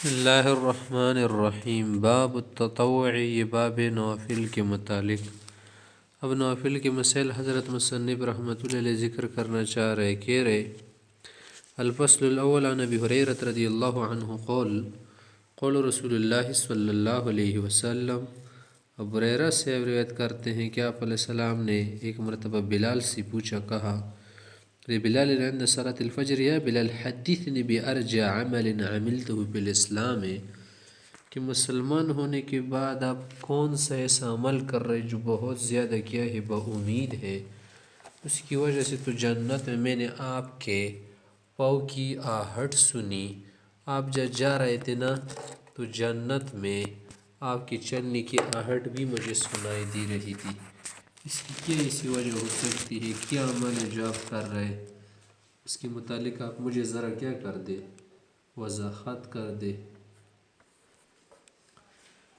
اللہ الرحمن الرحیم۔ باب التطوع، یہ باب نوافل کے متعلق۔ اب نوافل کے مسائل حضرت مصنف رحمۃ اللہ علیہ ذکر کرنا چاہ رہے، کہہ رہے الفصل الاول عن ابی ہریرہ رضی اللہ عنہ قول رسول اللہ صلی اللہ علیہ وسلم۔ ابو ہریرہ سے روایت کرتے ہیں کہ آپ علیہ السلام نے ایک مرتبہ بلال سے پوچھا، کہا بلال عند صلاة الفجر، یا بلال حدثنی بأرجع عمل عملته بالاسلام، کہ مسلمان ہونے کے بعد آپ کون سا ایسا عمل کر رہے جو بہت زیادہ کیا ہے بامید ہے، اس کی وجہ سے تو جنت میں نے آپ کے پاؤں کی آہٹ سنی، آپ جب جا رہے تھے نا تو جنت میں آپ کے چلنے کی آہٹ بھی مجھے سنائی دی رہی تھی۔ اس کی کیا ایسی وجہ ہو سکتی ہے؟ کیا عمل ہے جو آپ کر رہے، اس کے متعلق آپ مجھے ذرا کیا کر دے، وضاحت کر دے۔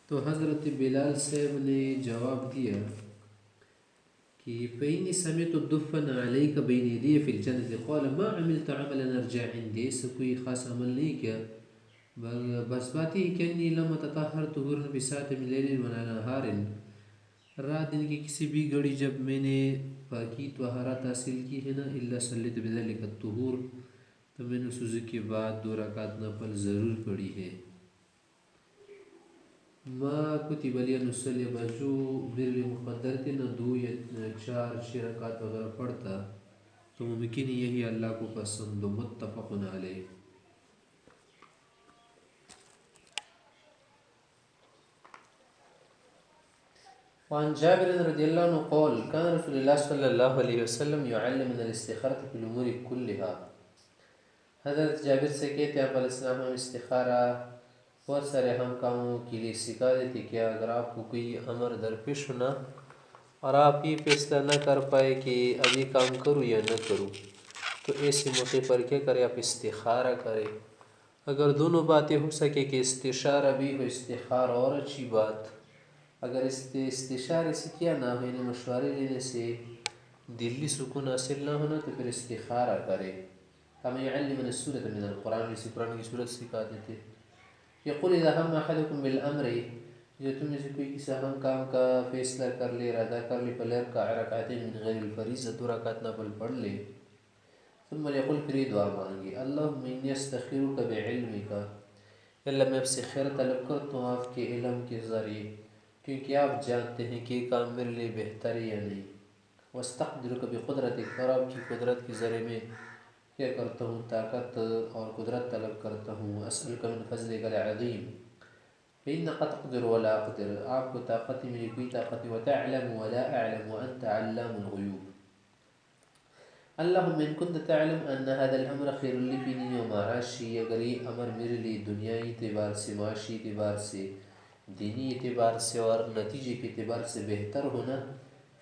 تو حضرت بلال صاحب نے جواب دیا کہ فإني سمعت الدفن عليك بين يدي في الجنة، قال ما عملت عملا ارجع عندي، اس سے کوئی خاص عمل نہیں کیا، بس بات یہ کہ انی لم اتطہر طہورا بساعة من لیل ولا نہار، رات دن کی کسی بھی گھڑی جب میں نے پاکی طہارت حاصل کی ہے نا، الا صلیت بذلک الطہور، تو میں نے اس وضو کے بعد 2 رکعت نفل ضرور پڑھی ہے۔ ما کتب لی ان اصلی، بس جو میرے لیے مقدر تھے نہ 2 یا 4 6 رکعت وغیرہ پڑھتا تو ممکن یہی اللہ کو پسند ہو۔ متفق علیہ۔ وعن جابر رضی اللہ عنہ قال كان رسول اللہ صلی اللہ علیہ وسلم يعلمنا الاستخارة في الامور كلها، حضرت جابر سے کہتے ہیں آپ علیہ السلام ہم استخارہ بہت سارے ہم کاموں کے لیے سکھا دیتے کہ اگر آپ کو کوئی امر درپیش ہونا اور آپ یہ فیصلہ نہ کر پائے کہ اب یہ کام کروں یا نہ کروں، تو ایسے موقع پر کیا کرے، آپ استخارہ کرے۔ اگر دونوں باتیں ہو سکے کہ استشارہ بھی ہو، استخارہ اور اچھی بات، اگر استشارے سے کیا نہ ہو، یعنی مشورے لینے سے دلی سکون حاصل نہ ہونا، تو پھر استخارہ کرے۔ ہمیں يعلمنا السورة من القرآن، اسی قرآن کی سورت سکھا دیتے۔ یقول اذا هم احدكم بالامر، جو تم میں سے کوئی کسی اہم کام کا فیصلہ کر لے، ارادہ کر لے، فلیرکع رکعتین من غیر الفریضہ، 2 رکعت نفل پڑھ لے، ثم یقول، پھر یہ دعا مانگی، اللہم انی استخیرک بعلمک، اللہ میں آپ سے خیر طلب کرتا ہوں آپ کے علم کے ذریعے، کیونکہ آپ جانتے ہیں کہ یہ کام میرے لیے بہتر ہے یا نہیں، واستقدرک بقدرتک، اور آپ کی قدرت کے ذریعے میں کیا کرتا ہوں، طاقت اور قدرت طلب کرتا ہوں، اسألک من فضلک العظیم، فإنک تقدر ولا اقدر، آپ کو طاقت ہے میری کوئی طاقت ہے، وتعلم ولا اعلم وانت علام الغیوب، اللہم ان کنت تعلم ان هذا الامر خیر لی فی دینی و معاشی، اگر یہ امر میرے لیے دنیای اعتبار سے، معاشی اعتبار سے، دینی اعتبار سے اور نتیجے کے اعتبار سے بہتر ہونا،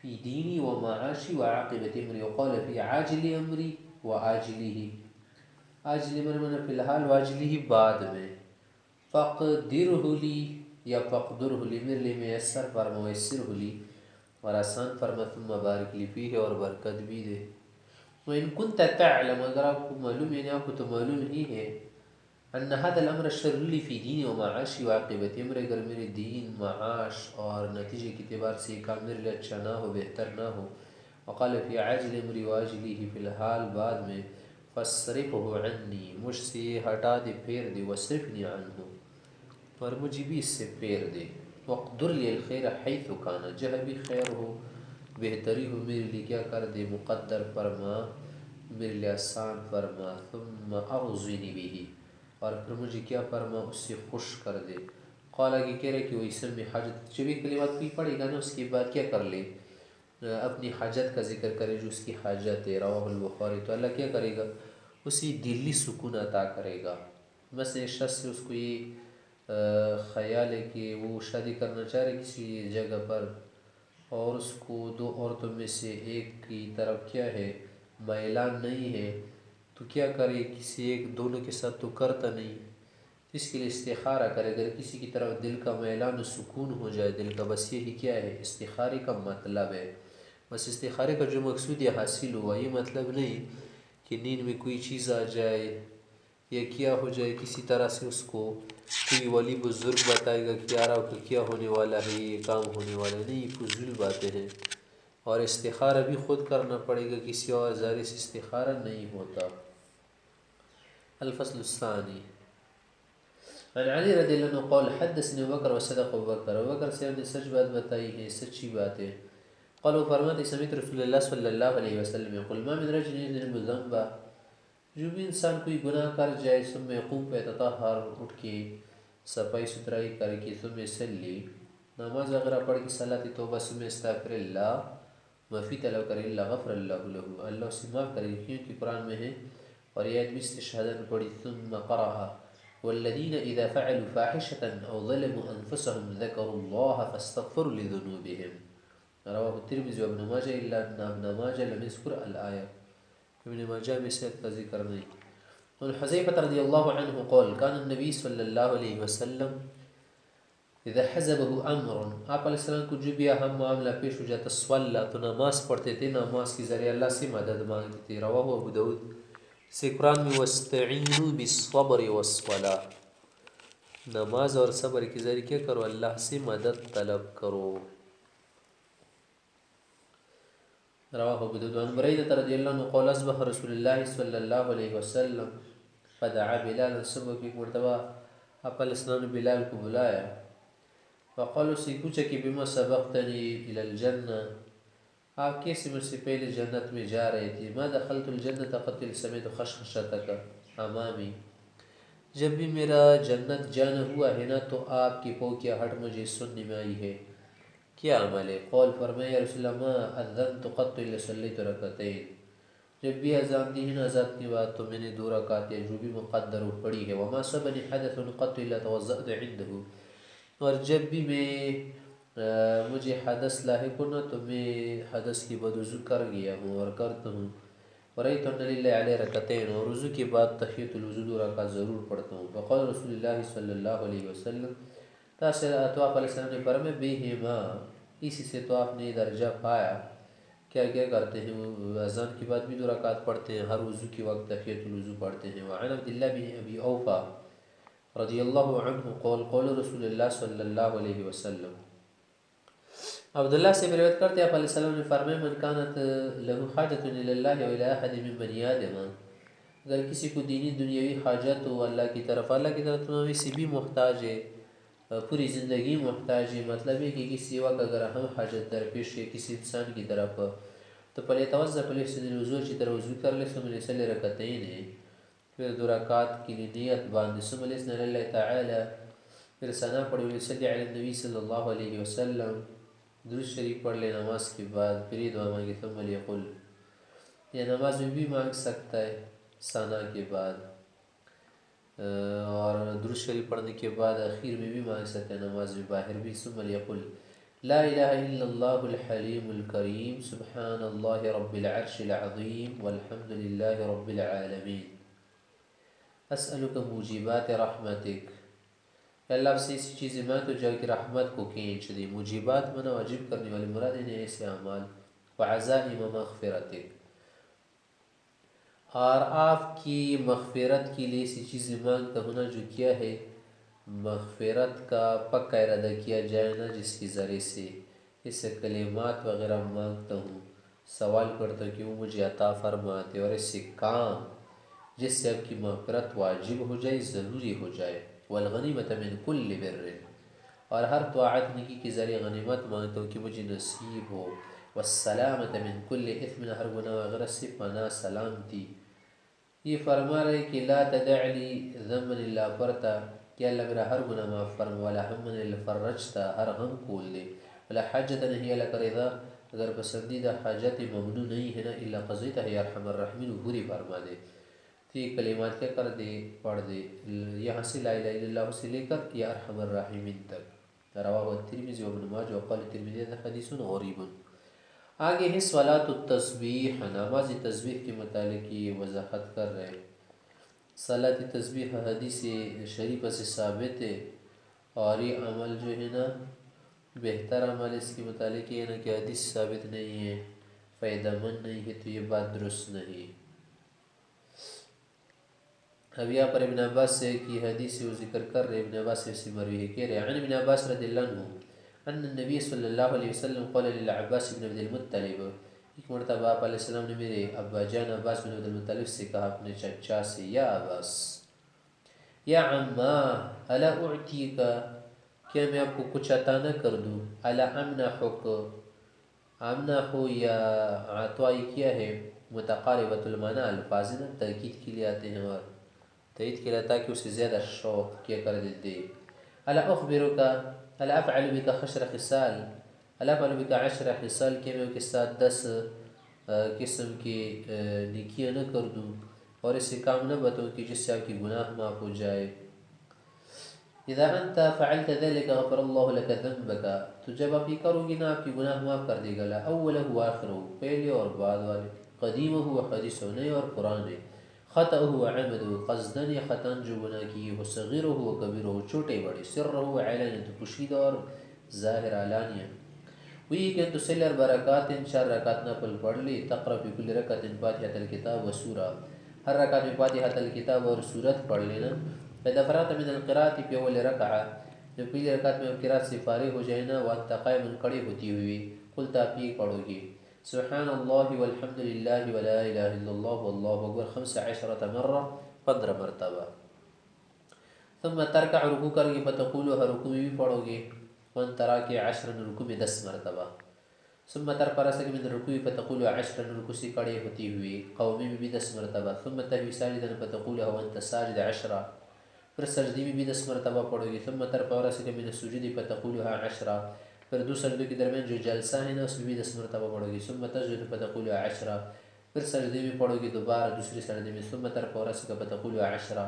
فی دینی و معاشی و عاقبت امری، وقال فی عاجل امری و عاجلہ، عاجل امر میں فی الحال، واجلہ بعد میں، فقدرہ لی یا فقدرہ لی، میرے لیے میسر فرما، میسرہ لی اور آسان فرما، ثم بارک لی فیہ، اور برکت بھی دے۔ وَإِن كُنْتَ تَعْلَمُ، اگر آپ کو معلوم، یعنی آپ کو تو معلوم ہی ہے، ان هذا الامر شر لی فی دینی و معاشی و عاقبت امری، اگر میرے دین، معاش اور نتیجے کے اعتبار سے یہ کام میرے لیے اچھا نہ ہو، بہتر نہ ہو، وقال فی عاجل امری و عاجلہ، فی الحال بعد میں، فاصرفہ عنی، مجھ سے یہ ہٹا دے، پھیر دے، وصرفنی عنہ، اور مجھے بھی اس سے پھیر دے، وقدر لی الخیر حیث کان، جہاں بھی خیر ہو، بہتری ہو، میرے لیے کیا کر دے، مقدر فرما، میرے لیے آسان فرما، ثم اغزنی بہ، اور پھر مجھے کیا فرما، اس سے خوش کر دے۔ قال کہ کہہ رہے کہ وہ اسم میں حاجت، جب یہ کلمات کوئی پڑھے گا نا، اس کے بعد کیا کر لے، اپنی حاجت کا ذکر کرے، جو اس کی حاجت ہے، رواہ البخاری، تو اللہ کیا کرے گا، اسی دلی سکون عطا کرے گا۔ مثلا ایک شخص سے اس کو یہ خیال ہے کہ وہ شادی کرنا چاہ رہے کسی جگہ پر، اور اس کو 2 عورتوں میں سے ایک کی طرف کیا ہے، میلان نہیں ہے، تو کیا کرے، کسی ایک دونوں کے ساتھ تو کرتا نہیں، اس کے لیے استخارہ کرے، اگر کسی کی طرف دل کا میلان و سکون ہو جائے دل کا، بس یہی کیا ہے، استخارے کا مطلب ہے، بس استخارے کا جو مقصود یہ حاصل ہوا، یہ مطلب نہیں کہ نیند میں کوئی چیز آ جائے یا کیا ہو جائے کسی طرح سے اس کو کوئی ولی بزرگ بتائے گا کہ یار آپ کا کیا ہونے والا ہے، یہ کام ہونے والا ہے، نہیں، یہ فضول باتیں ہیں۔ اور استخارہ بھی خود کرنا پڑے گا، کسی اور ذریعے سے استخارہ نہیں ہوتا۔ الفصل الثانی عن علی رضی اللہ عنہ قال حدثني ابو بکر وصدق ابو بکر، ابو بکر سے ہم نے سچ بات بتائی ہے، سچی بات ہے۔ قال وہ فرماتے سمعت رسول اللہ صلی اللہ علیہ وسلم يقول ما من رجل يذنب ذنبا، جو بھی انسان کوئی گناہ کر جائے، ثم يقوم فيتطهر، اٹھ کے صفائی ستھرائی کر کے، ثم يصلي، نماز وغیرہ پڑھ کے، صلاۃ توبہ، ثم استغفر اللہ، معافی طلب کرے، اللہ غفر اللہ له، اللہ اسے معاف کرے، کیونکہ قرآن میں ہے۔ اور یہ آیت بھی استشہاداً پڑھی، ثم قرأ والذین اذا فعلوا فاحشة او ظلموا انفسهم ذکروا اللہ فاستغفروا لذنوبهم، رواہ الترمذی وابن ماجہ الا ان ابن ماجہ لم يذکر الآیہ، ابن ماجہ میں سے کا ذکر نہیں۔ اور حذیفہ رضی اللہ عنہ قال کان النبی صلی اللہ علیہ وسلم اذا حزبه امر، آپ علیہ السلام کو جو بھی اہم معاملہ پیش ہو جاتا، صلی تو نماز پڑھتے تھے، نماز کے ذریعے اللہ سے مدد مانگتے تھے، رواہ ابو داؤد۔ سے قرآن میں وَاسْتَعِینُوا بِالصَّبْرِ وَالصَّلَاةِ، نماز اور صبر کے ذریعے کیا کرو، اللہ سے مدد طلب کرو۔ رواہ ابو داؤد۔ عن بریدہ رضی اللہ عنہ قال اصبح رسول اللہ صلی اللہ علیہ وسلم فدعا بلال، صبح کی ایک مرتبہ آپ علیہ السلام نے بلال کو بلایا، فقال اس سے پوچھا کہ بما سبقتنی الی الجنہ، آپ کیسے مجھ سے پہلے جنت میں جا رہے تھے؟ ما دخلت الجنت قتل سمیت خشخشتک امامی، جب بھی میرا جنت جانا ہوا ہے نا تو آپ کی پو کی ہٹ مجھے سننے میں آئی ہے، کیا عمل ہے؟ قول فرمایا یا رسول اللہ ما اذنت قط الا صلیت رکعتین، جب بھی اذان دی ہے نا اذان کے بعد تو میں نے 2 رکعت یا جو بھی مقدر وہ پڑھی ہے، وما صبنی حدث قط الا توضأت عنده، اور جب بھی مجھے حدث لاحق ہونا تو میں حدث کی بعد وضو کر گیا ہوں اور کرتا ہوں، ورأيت ان للہ علیہ رکعتین، اور وضو کے بعد تحیۃ الوضو 2 رکعت ضرور پڑھتا ہوں۔ فقال رسول اللہ صلی اللہ علیہ وسلم، تو آپ علیہ السلام نے فرمایا بہما، اسی سے تو آپ نے درجہ پایا، کیا کیا کرتے ہیں وہ اذان کے بعد بھی 2 رکعت پڑھتے ہیں، ہر وضو کے وقت تحیۃ الوضو پڑھتے ہیں۔ وعن عبداللہ بن ابی اوفا رضی اللہ عنہ قول قول رسول اللہ صلی اللہ علیہ وسلم، عبداللہ سے روایت کرتے ہیں آپ علیہ السلام نے فرمایا من کانت له حاجت الی اللہ و الی احد من بنی آدم، اگر کسی کو دینی دنیاوی حاجت ہو اللہ کی طرف تو اسی بھی محتاج ہے، پوری زندگی محتاج ہے، مطلب ہے کہ کسی وقت اگر ہم حاجت درپیش ہے کسی انسان کی طرف تو پہلے توضع پہلے سے وضو اچھی طرح وضو کر لے، ثم یصلی رکعتین، پھر 2 رکعت کی نیت باندھ، ثم یثنی اللہ تعالی، پھر ثنا پڑھے، یصلی علی النبی صلی اللہ علیہ وسلم، درود شریف پڑھ لے نماز کے بعد، پھر یہ دعا مانگے، ثم لیقل، یہ نماز میں بھی مانگ سکتا ہے ثنا کے بعد، اور درود شریف پڑھنے کے بعد اخیر میں بھی مانگ سکتے ہیں، نماز میں باہر بھی، ثم لیقل لا الہ الا اللہ الحلیم الکریم سبحان اللہ رب العرش العظیم والحمد للہ رب العالمین اسألک موجبات رحمتک، اللہ آپ سے ایسی چیزیں مانگتا ہوں جو کہ رحمت کو کھینچ دے، موجبات منا واجب کرنے والی، مراد انہیں ایسے اعمال، وعزائم مغفرتک، اور آپ کی مغفرت کے لیے ایسی چیزیں مانگتا ہوں نا جو کیا ہے مغفرت کا پکا ارادہ کیا جائے نا، جس کی ذریعے سے اس کلمات وغیرہ مانگتا ہوں، سوال کرتا ہوں کہ وہ مجھے عطا فرماتے، اور اس سے کام جس سے آپ کی مغفرت واجب ہو جائے، ضروری ہو جائے، والغنیمت من کل بر، اور ہر طاعت نیکی کے ذریعے غنیمت مانگتا ہوں کہ مجھے نصیب ہو، والسلامت من کل اثم، ہر گناہ وغیرہ سے پناہ سلامتی۔ یہ فرما رہے کہ لا تدع لی ذنبا الا غفرتا، کہ اللہ میرا ہر گناہ معاف فرما، ولا ہما الا فرجتا، ہر غم کھول دے، ولا حاجتا نہیں لک رضا، اگر پسندیدہ حاجت ممنوع نہیں ہے نا الا قضیتہ یا ارحم الراحمین، پوری فرما دے۔ تو یہ کلمات کیا کر دے، پڑھ دے، یہاں سے لا الہ الا اللہ سے لے کر یا ارحم الراحمین تک۔ رواہ الترمذی وابن ماجہ وقال الترمذی هذا حدیث غریب۔ آگے ہے صلاۃ التسبیح، نماز تسبیح کے متعلق یہ وضاحت کر رہے ہیں۔ صلاۃ تسبیح حدیث شریفہ سے ثابت ہے، اور یہ عمل جو ہے نا بہتر عمل، اس کے متعلق یہ نا کہ حدیث ثابت نہیں ہے، فائدہ مند نہیں ہے، تو یہ بات درست نہیں۔ اب یہاں پر ابن عباس سے کی حدیث سے وہ ذکر کر رہے، ابن عباس سے مروی ہے، کہہ رہے عن ابن عباس رضی اللہ عنہ ان النبی صلی اللہ علیہ وسلم قال للعباس بن عبد المطلب، ایک مرتبہ آپ علیہ السلام نے میرے ابا جان عباس بن عبد المطلب سے کہا، اپنے چچا سے، یا عباس، یا عما الا اعطیک، کیا میں آپ کو کچھ عطا نہ کر دوں، الا امنحک، امنح یا عطائی کیا ہے متقاربۃ المعنی الفاظ نا تاکید کے لیے آتے ہیں اور تایید کے لیے تاکہ اسے زیادہ شوق کیا کر دیتے، الا اخبرک الا افعل بک 10 خصال، الا افعل بک 10 خصال، کہ میں کے ساتھ 10 قسم کی نیکیاں نہ کر دوں اور اسے کام نہ بتاؤں کہ جس سے آپ کی گناہ معاف ہو جائے، اذا انت فعلت ذلك غفر اللہ لك ذنبك، تو جب آپ یہ کرو گی نا آپ کی گناہ معاف کر دے گا، لا اولہ و آخرہ، پہلے اور بعد والے، قدیمہ و حدیثہ، نئے اور پرانے، خطأ و عمد، قصدن یا خطان جو گناہ کی ہو، صغیرہ و کبیرہ، چھوٹے بڑے، سرہ و علانیہ، پوشیدہ اور ظاہر علانیہ، وہی کہ تو سلر برکات 4 رکعت نفل پڑھ لی، تقرأ فی کل رکعت فاتحۃ الکتاب و سورہ، ہر رکعت میں فاتحۃ الکتاب اور سورت پڑھ لینا، فإذا فرغت من القراءة في أول رکعہ، جب پہلی رکعت میں قرات سے فارغ ہو جائے نا، وانت قائم، کھڑے ہوتی ہوئی، قلت آپ یہ پڑھو گی، سبحان اللہ والحمد للہ ولا الہ الا اللہ واللہ اکبر 15 مرہ، 15 مرتبہ، ثم ترکع، رکوع کرو گے، فتقولها، رکوع میں بھی پڑھو گے، وانت راکع 10، رکوع میں 10 مرتبہ، ثم ترفع رأسك من الركوع فتقول 10، رکوع سے کھڑے ہوتی ہوئی، قومی میں بھی 10 مرتبہ، ثم تهوي ساجدا فتقولها وانت ساجد 10، پھر سجدی میں بھی 10 مرتبہ پڑھو گی، ثم ترفع رأسك من السجود فتقولها 10، پھر دو سجدوں کے درمیان جو جلسہ ہے نا اس میں بھی 10 مرتبہ پڑھو گی، ثم تسجد فتقولها 10، پھر سجدے میں پڑھو گی دوبارہ دوسری سجدے میں، ثم ترفع رأسك فتقولها 10،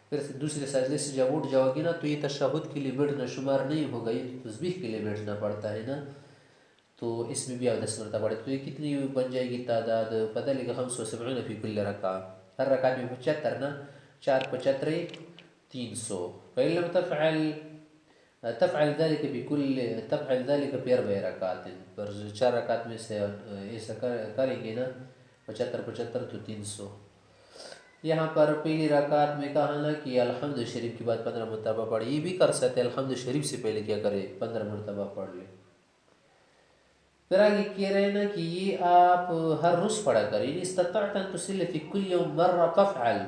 پھر دوسرے سجدے سے جب اٹھ جاؤ گی نا تو یہ تشہد کے لیے بیٹھنا شمار نہیں ہوگا، یہ تسبیح کے لیے بیٹھنا پڑتا ہے نا، تو اس میں بھی آپ 10 مرتبہ پڑھیں، تو یہ کتنی بن جائے گی تعداد، پتہ لگا 75 فی کل رکعہ، ہر رکعت میں 75 نا، 4 75 300، فإن لم تفعل ذلك تفعل ذلك في 4 رکعات، پر 4 رکعت میں سے ایسا کریں گے نا، 75 75 تو 300، یہاں پر پہلی رکعت میں کہا نا کہ الحمد شریف کے بعد 15 مرتبہ پڑھے، یہ بھی کر سکتے الحمد شریف سے پہلے کیا کرے 15 مرتبہ پڑھ لے، پھر آگے کہہ رہے ہیں نا کہ یہ آپ ہر روز پڑھا کریں، ان استطعت ان تصلی فی کل یوم مرہ فافعل،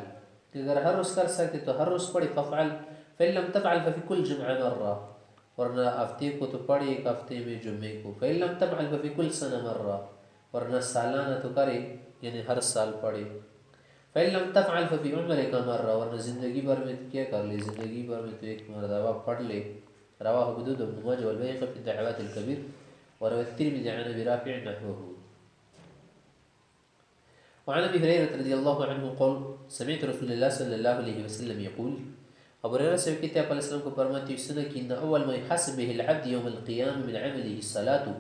کہ اگر ہر روز کر سکتے تو ہر روز پڑھے، فافعل، فإن لم تفعل ففی کل جمعہ مرہ، ورنہ ہفتے کو تو پڑھے ایک ہفتے میں جمعے کو، فإن لم تفعل ففی کل سنہ مرہ، ورنہ سالانہ تو کرے یعنی ہر سال پڑھے، فإن لم تفعل ففی عمرک مرہ، ورنہ زندگی بھر میں کیا کر لے، زندگی بھر میں تو ایک مرتبہ پڑھ لے، رواہ ابو داؤد وابن ماجہ والبیہقی فی الدعوات الکبیر، وروى الترمذي عن ابي رافع نحوه. وعن ابي هريره رضي الله عنه قال سمعت رسول الله صلى الله عليه وسلم يقول، ابو هريرہ سے کہتے ہیں آپ علیہ السلام کو فرماتے ہیں سنا کہ ان اول ما يحاسب به العبد يوم القيامه من عمله صلاته،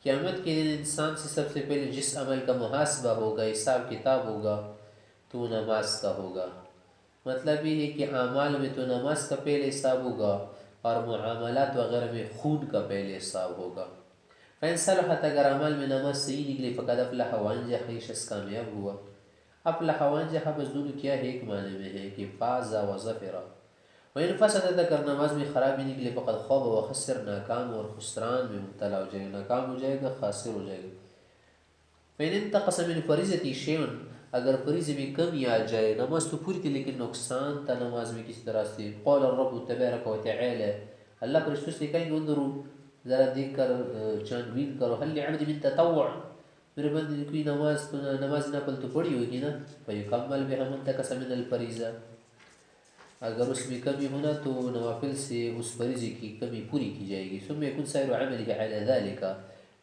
قیامت کے دن انسان سے سب سے پہلے جس عمل کا محاسبہ ہوگا، حساب کتاب ہوگا، تو نماز کا ہوگا، مطلب یہ ہے کہ اعمال میں تو نماز کا پہلے حساب ہوگا اور معاملات وغیرہ میں خون کا پہلے حساب ہوگا، فإن صلحت، اگر عمل میں نماز صحیح نکلی، فقد افلح وانجح، یہ شخص کامیاب ہوا، افلح وانجح بس دونوں کیا ہے ایک معنی میں ہے کہ فاز و ظفر، وإن فسدت، اگر نماز میں خرابی نکلی، فقد خواب و خسر، ناکام اور خسران میں مبتلا ہو جائے گا، ناکام ہو جائے گا، خاسر ہو جائے گا، فإن انتقص من فریضة شیء، اگر فریضے میں کمی آ جائے، نماز تو پوری تھی لیکن نقصان تھا نماز میں کسی طرح سے، قال الرب تبارک و تعالی، اللہ فرشتوں سے کہیں گے انظروا، ذرا دیکھ کر چاند بین کرو، حل لعبد من تطوع، میرے بندے نے کوئی نماز نفل تو پڑھی ہوگی نا، فیکمل بها من انتقص من الفریضہ، اگر اس میں کمی ہونا تو نوافل سے اس فریضے کی کمی پوری کی جائے گی، ثم يكون سائر عمله على ذلك،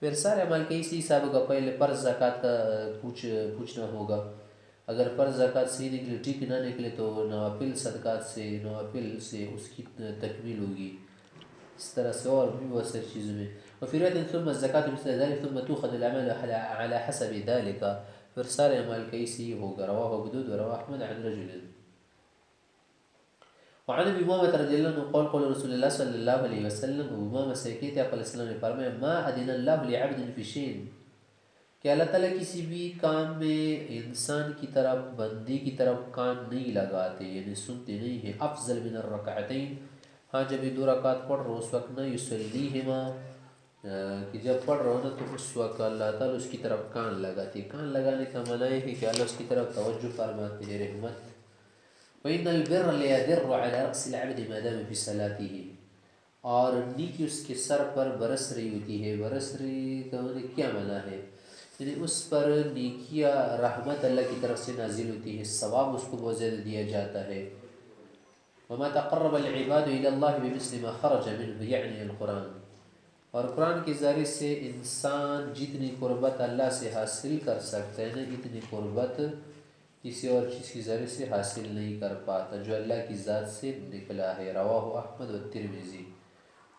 پھر سارے عمل کے اسی حساب ہوگا، پہلے فرض زکوٰۃ کا پوچھنا ہوگا، اگر فرض زکوٰۃ صحیح نکلے، ٹھیک نہ نکلے تو نوافل صدقات سے، نوافل سے اس کی تکمیل ہوگی، اس طرح سے اور بھی بہت ساری چیزوں میں، وفی روایت ثم الزکاة مثل ذلك ثم تؤخذ الاعمال على حسب ذلك، پھر سارے عمل کا اسی ہوگا، رواہ ابو داؤد ورواه احمد عن رجل. وعن ابی امامہ رضی اللہ عنہ قال قال رسول اللہ صلی اللہ علیہ وسلم، ابو امامہ سے کہتے ہیں آپ علیہ السلام نے فرمایا، ما اذن اللہ لعبد فی شیء، کہ اللہ تعالیٰ کسی بھی کام میں انسان کی طرف بندی کی طرف کان نہیں لگاتے، یعنی سنتے نہیں ہیں۔ افضل من الرکعتین، ہاں جب یہ 2 رکعت پڑھ رہا ہو اس وقت نہ یصلیہما، کہ جب پڑھ رہا ہو نا تو اس وقت اللہ تعالیٰ اس کی طرف کان لگاتے ہیں۔ کان لگانے کا معنی ہے کہ اللہ اس کی طرف توجہ فرماتے ہیں، رحمت۔ وَإِنَّ الْبِرَّ لَيَدِرُّ عَلَى رَأْسِ الْعَبْدِ مَا دَامَ فِي صَلَاتِهِ، اور نیکی اس کے سر پر برس رہی ہوتی ہے۔ برس رہی کا معنی کیا معنی ہے؟ یعنی اس پر نیکیاں، رحمت اللہ کی طرف سے نازل ہوتی ہے، ثواب اس کو بہت زیادہ دیا جاتا ہے۔ وَمَا تَقَرَّبَ الْعِبَادُ إِلَى اللَّهِ بِمِثْلِ مَا خَرَجَ مِنْهُ، یعنی القرآن، اور قرآن کے ذریعے سے انسان جتنی قربت اللہ سے حاصل کر سکتا ہے نا، اتنی قربت کسی اور چیز کے ذریعے سے حاصل نہیں کر پاتا جو اللہ کی ذات سے نکلا ہے۔ رواہ احمد و ترمذی،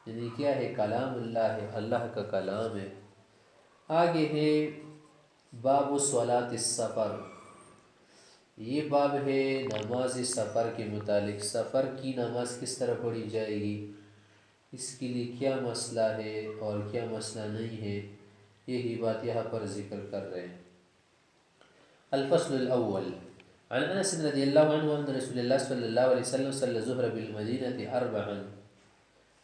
یعنی کیا ہے؟ کلام اللہ ہے، اللہ کا کلام ہے۔ آگے ہے باب صلاۃ السفر، یہ باب ہے نماز سفر کے متعلق۔ سفر کی نماز کس طرح پڑھی جائے گی، اس کے لیے کیا مسئلہ ہے اور کیا مسئلہ نہیں ہے، یہی بات یہاں پر ذکر کر رہے ہیں۔ الفصل الاول، عن انس رضی اللہ عنہ ان رسول اللہ صلی اللہ علیہ وسلم صلی الظہر بالمدینہ اربعا،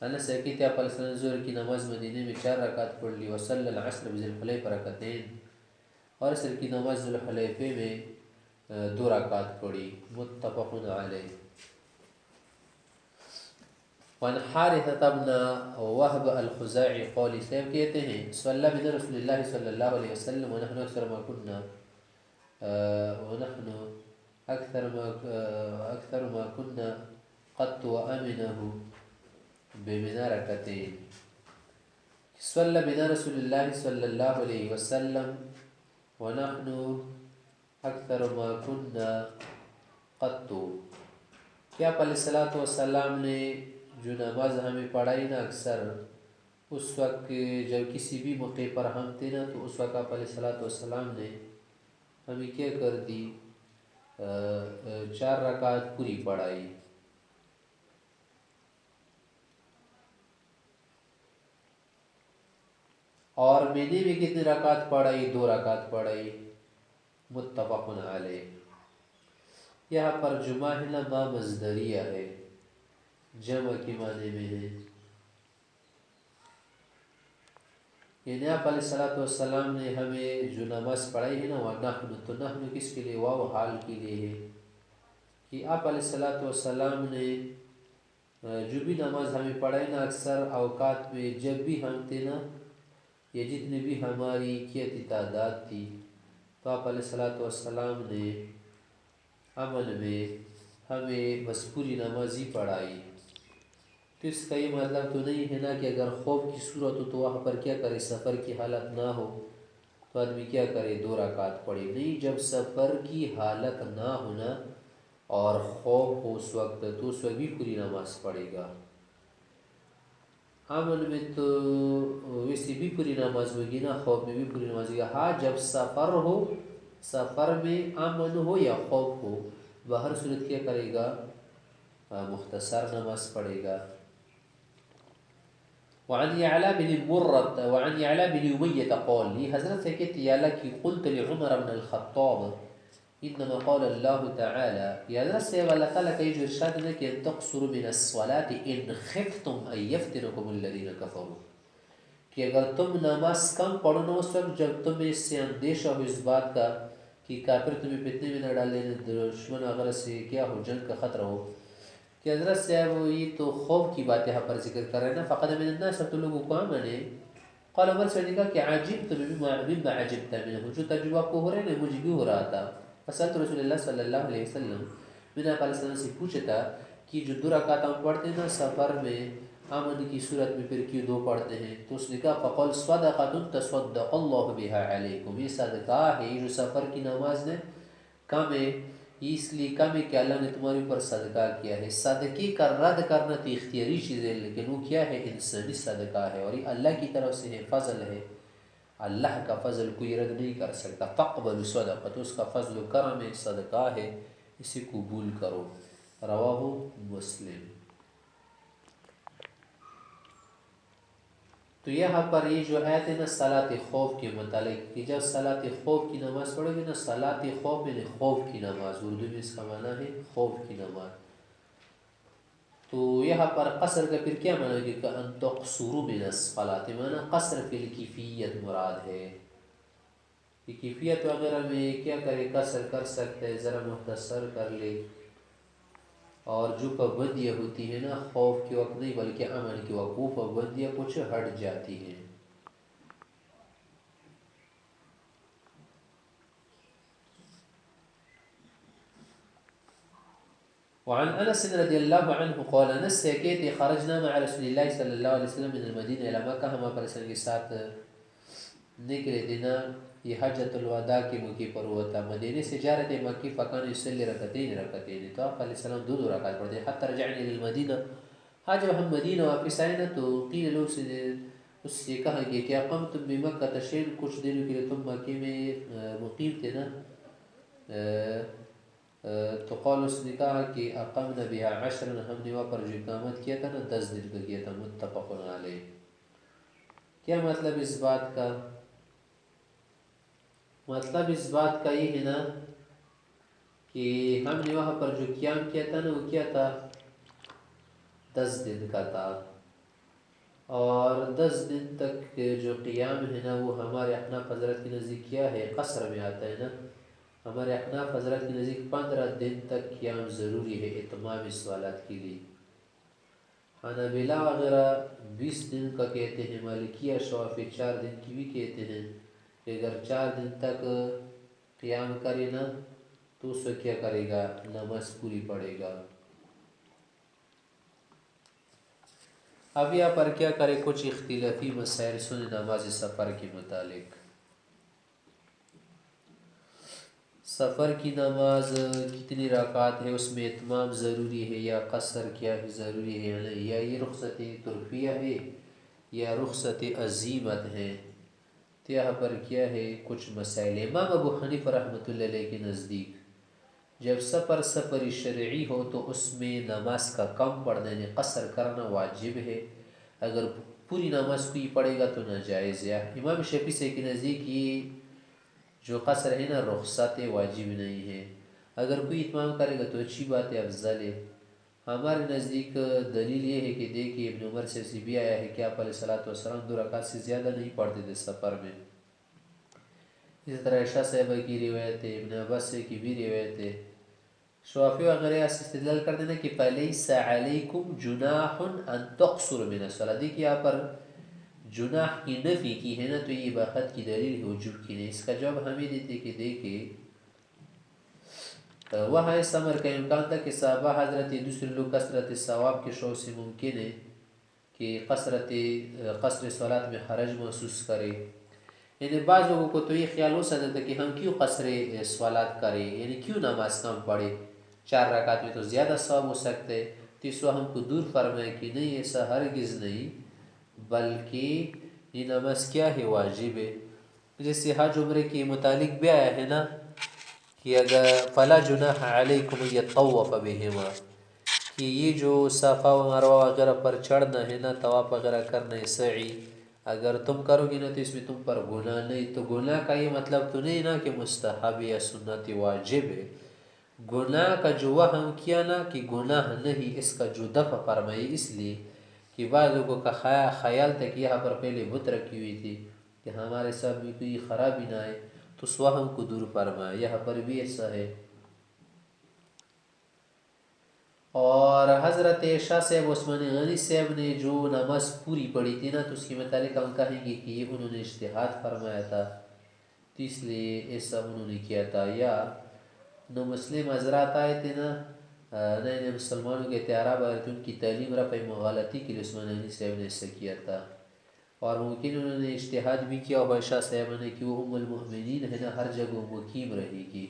انس ہے کہ آپ علیہ وسلم ظہر کی نماز مدینے میں 4 رکعت پڑھ لی، وصلی العصر بذی الحلیفہ رکعتین، اور عصر کی نماز ذی الحلیفہ میں 2 رکعت پڑھی، متفق علیہ۔ وعن حارثة بن وهب الخزاعی قولی، صاحب کہتے ہیں صلی بنا رسول اللہ صلی اللہ علیہ وسلم ونحن اکثر ما كنا ونحن اکثر ما كنا قط وامنه بمنا رکعتین، صلی بنا رسول اللہ صلی اللہ علیہ وسلم ونحن اکثر ما كنا قط، کیا آپ علیہ السلام نے جو نماز ہمیں پڑھائی نا اکثر، اس وقت جب کسی بھی موقع پر ہم تھے نا تو اس وقت آپ علیہ السلام نے ہمیں کیا کر دی، 4 رکعت پوری پڑھائی۔ اور میں نے بھی کتنی رکعت پڑھائی؟ 2 رکعت پڑھائی، متفق علیہ۔ یہاں پر جمعہ ہے نا ما مصدریہ ہے، جمع کی معنی میں ہے، یعنی آپ علیہ السلام نے ہمیں جو نماز پڑھائی ہے نا، وَنَحْنُ، تو نحن کس کے لیے؟ واو حال کے لیے ہے، کہ آپ علیہ السلام نے جو بھی نماز ہمیں پڑھائی نا اکثر اوقات میں، جب بھی ہم تھے نا، یا جتنے بھی ہماری کیتی تعداد تھی، تو آپ علیہ السلام نے عمل میں ہمیں بس پوری نماز ہی پڑھائی۔ تو اس کا یہ مطلب تو نہیں ہے نا کہ اگر خوف کی صورت ہو تو وہاں پر کیا کرے، سفر کی حالت نہ ہو تو آدمی کیا کرے، 2 رکعت پڑھے۔ نہیں، جب سفر کی حالت نہ ہونا اور خوف ہو اس وقت، تو اس وقت بھی پوری نماز پڑھے گا۔ امن میں تو ویسے بھی پوری نماز ہوگی نا، خوف میں بھی پوری نماز ہوگی۔ ہاں جب سفر ہو، سفر میں امن ہو یا خوف ہو، بہر صورت کیا کرے گا، مختصر نماز پڑھے گا۔ وعن يعلى بن مرة وعن يعلى بن أمية قال، لي حضرت ہے کہ یعلا کی قلت لعمر بن الخطاب انما قال الله تعالى، یہ حضرت سے اللہ تعالیٰ کا یہ جو ارشاد ہے کہ ان تقصروا من الصلاة ان خفتم ان يفتنكم الذين كفروا، کہ اگر تم نماز کم پڑھو نا اس وقت جب تمہیں اس سے اندیشہ ہو اس بات کا کہ کافر تمہیں فتنے میں نہ ڈالے، دشمن وغیرہ سے کیا ہو، جنگ کا خطرہ ہو، کہ حضرت صاحب یہ تو خوف کی بات یہاں پر ذکر کر رہے ہیں نا، فقد من الناس، تو لوگوں کو آمنے، قال عمر سے نے کہا کہ عجبت مما عجبت منه، جو تجربہ آپ کو ہو رہے ہیں مجھے بھی ہو رہا تھا۔ فسألت رسول اللہ صلی اللہ علیہ وسلم، میں نے آپ علیہ السلام سے پوچھا تھا کہ جو 2 رکعت ہم پڑھتے ہیں نا سفر میں امن کی صورت میں، پھر کیوں 2 پڑھتے ہیں؟ تو اس نے کہا فقال صدقۃ تصدق اللہ بها علیکم، یہ صدقہ ہے، یہ جو سفر کی نماز نے کم ہے، اس لیے کم ہے کہ اللہ نے تمہارے اوپر صدقہ کیا ہے۔ صدقے کا رد کرنا تو اختیاری چیز ہے، لیکن وہ کیا ہے، انسانی صدقہ ہے، اور یہ اللہ کی طرف سے ہے، فضل ہے، اللہ کا فضل کوئی رد نہیں کر سکتا۔ فاقبلوا صدقہ، تو اس کا فضل و کرم ہے، صدقہ ہے، اسے قبول کرو۔ رواہ مسلم۔ تو یہاں پر یہ جو آیت ہے نا صلاۃ خوف کے متعلق کہ جب صلاۃ خوف کی نماز پڑھو گے نا، صلاۃ خوف یعنی خوف کی نماز، اردو میں اس کا معنی ہے خوف کی نماز. تو یہاں پر قصر کا پھر کیا معنی ہے کہ ان تقصروا من الصلاۃ، معنی قصر فی الکیفیت مراد ہے. کہ کیفیت وغیرہ میں کیا کرے، قصر کر سکتے ہیں، ذرا مختصر کر لے. اور جو پابندیاں ہوتی ہیں نا خوف کے وقت نہیں بلکہ امن کے وقت، وہ پابندیاں کچھ ہٹ جاتی ہیں. وعن انس رضی اللہ عنہ قال، انس سے کہتے خرجنا مع رسول اللہ صلی اللہ علیہ وسلم من المدینہ الی مکہ، ہم آپ رسول کے ساتھ نکلے تھے نا، یہ حجۃ الوداع کے موقع پر ہوا تھا. مدینے سے جا رہے تھے مکی، فکان یصلی رکعتین تو آپ علیہ السلام دو رکعت پڑھتے. حتی رجعنا الی المدینہ، ہاں جب ہم مدینہ واپس آئے نا تو قیل لوگ سے اس سے کہا کہ کیا قمتم بمکہ تشین، کچھ دنوں کے لیے تم مکی میں مقیم تھے نا. تو قال اس نے کہا کہ اقمنا بها 10، ہم نے وہاں پر جو اقامت کیا تھا نا 10 دن کا کیا تھا. متفق علیہ. کیا مطلب اس بات کا؟ مطلب اس بات کا یہ ہے نا کہ ہم نے وہاں پر جو قیام کیا تھا نا وہ کیا تھا 10 دن کا تھا، اور 10 دن تک جو قیام ہے نا وہ ہمارے احناف حضرت کے نزدیک کیا ہے، قصر میں آتا ہے نا. ہمارے احناف حضرت کے نزدیک 15 دن تک قیام ضروری ہے اتمام صلوات کے لیے. حنابلہ وغیرہ 20 دن کا کہتے ہیں، مالکیہ شافعی 4 دن کی بھی کہتے ہیں کہ اگر 4 دن تک قیام کرے نا تو اس کو کیا کرے گا، نماز پوری پڑے گا. اب یہاں پر کیا کرے، کچھ اختلافی مسائل سنے نماز سفر کے متعلق. سفر کی نماز کتنی رکعت ہے، اس میں اتمام ضروری ہے یا قصر کیا ہے ضروری ہے یا نہیں، یا یہ رخصت ترفیہ ہے یا رخصت عزیمت ہے. تو یہاں پر کیا ہے کچھ مسائل. امام ابو حنیفہ رحمۃ اللہ علیہ کے نزدیک جب سفر شرعی ہو تو اس میں نماز کا کم پڑھنا یعنی قصر کرنا واجب ہے. اگر پوری نماز کوئی پڑھے گا تو ناجائز ہے. امام شافعی سے کے نزدیک یہ جو قصر ہے نا رخصت واجب نہیں ہے، اگر کوئی اتمام کرے گا تو اچھی بات ہے، افضل ہے. ہمارے نزدیک دلیل یہ ہے کہ دیکھیے ابن عمر سے بھی آیا ہے کہ آپ علیہ الصلوۃ والسلام 2 رکعت سے زیادہ نہیں پڑھتے تھے سفر میں. اسی طرح عائشہ صاحبہ کی روایت ہے، ابن عباس سے کی بھی روایت ہے. شافعی وغیرہ سے استدلال کرتے ہیں کہ فَلَيْسَ عَلَيْكُمْ جُنَاحٌ أَن تُقْصِرُوا مِنَ الصَّلَاةِ. دیکھیے یہاں پر جناح کی نفی کی ہے نا تو یہ اباحت کی دلیل ہے وجوب کی نہیں. اس کا جواب ہمیں دیتے کہ دیکھیں وہاں اس امر کا امکان تھا کہ صحابہ حضرت دوسرے لوگ کثرت ثواب کے شوق سے ممکن ہے کہ قصر صلات میں حرج محسوس کرے. یعنی بعض لوگوں کو تو یہ خیال ہو سکتا تھا کہ ہم کیوں قصر صلات کریں، یعنی کیوں نماز کم پڑھے، 4 رکعت میں تو زیادہ ثواب ہو سکتے. تو اس وقت ہم کو دور فرمائے کہ نہیں، ایسا ہرگز نہیں، بلکہ یہ نماز کیا ہے واجب ہے. جیسے حج عمرے کے متعلق بھی آیا ہے نا کہ اگر فلا جناح علیکم یطوف بہما، کہ یہ جو صفا و مروہ وغیرہ پر چڑھنا ہے نا، طواف وغیرہ کرنا ہے، سعی اگر تم کرو گے نا تو اس میں تم پر گناہ نہیں. تو گناہ کا یہ مطلب تو نہیں نا کہ مستحب یا سنت واجب ہے. گناہ کا جو وہم کیا نا کہ گناہ نہیں، اس کا جو دفع فرمائی، اس لیے کہ بعض لوگوں کا خیال تھا کہ یہاں پر پہلے بت رکھی ہوئی تھی کہ ہمارے ساتھ بھی کوئی خرابی نہ آئے، تو اس وہم کو دور فرمایا. یہاں پر بھی ایسا ہے. اور حضرت عائشہ صاحب عثمان غنی صاحب نے جو نماز پوری پڑھی تھی نا تو اس کے متعلق ہم کہیں گے کہ یہ انہوں نے اجتہاد فرمایا تھا، تو اس لیے ایسا انہوں نے کیا تھا. یا نو مسلم حضرات آئے تھے نا، نئے نئے مسلمانوں کے عرب آئے تھے، ان کی تعلیم رفع مغالطی کے لیے عثمان غنی صاحب نے ایسا کیا تھا. اور ممکن انہوں نے اجتہاد بھی کیا اور عائشہ صاحب نے کہ وہ ام المؤمنین ہے نا، ہر جگہ مقیم رہے گی.